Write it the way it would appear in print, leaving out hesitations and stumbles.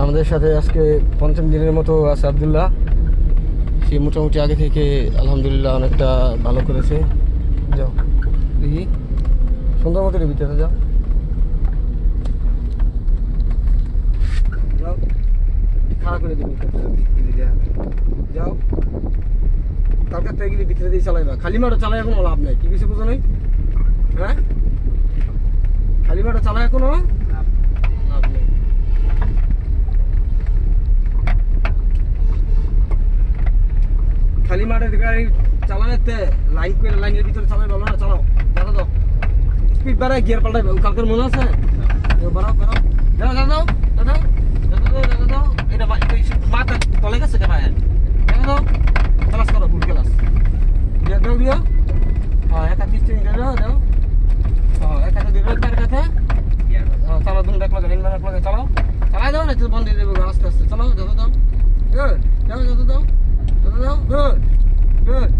আমাদের সাথে আজকে পঞ্চম দিনের মতো আছে আব্দুল্লাহ। সে মোটামুটি আগে থেকে আলহামদুলিল্লাহ অনেকটা ভালো করেছে। যাও দেখি সুন্দর মতো ভিতরে যাও, যাও খাড়া করে দেবো যাও। কালকার থেকে গেলে ভিতরে দিয়ে চালাইবা, খালি মাঠে চালাই কোনো লাভ নেই। কি কিছু বুঝো নাই? হ্যাঁ, খালি মাঠে চালাই এখনো লাভ নেই। খালি মাঠের গাড়ি চালাতে লাইন করে লাইনের ভিতরে চালাই ভালো না। চালাও, দেখা দাও স্পিড বাড়ায়, গিয়ার পাল্টাই। কালকের মনে আছে? বাড়াও বাড়াও, দাও দাও দাও দাও দাও দাও দাও। এটা মাথা তলে গেছে কেন? দেখা দাও, ক্লাস করো, ফুল ক্লাস গিয়ার দাও দিও। হ্যাঁ, এক হাতে স্টিয়ারিং দাও দাও। হ্যাঁ, এক হাতে দিবে তার কাছে। চালাও, তুমি এক লাগে ইনভার এক লাগে চালাও। চালাই দাও না তো বন্ধ দিয়ে দেবো আস্তে আস্তে। চালাও, দাও দাও, গুড, দাও দাও দাও দাও দাও, গুড গুড।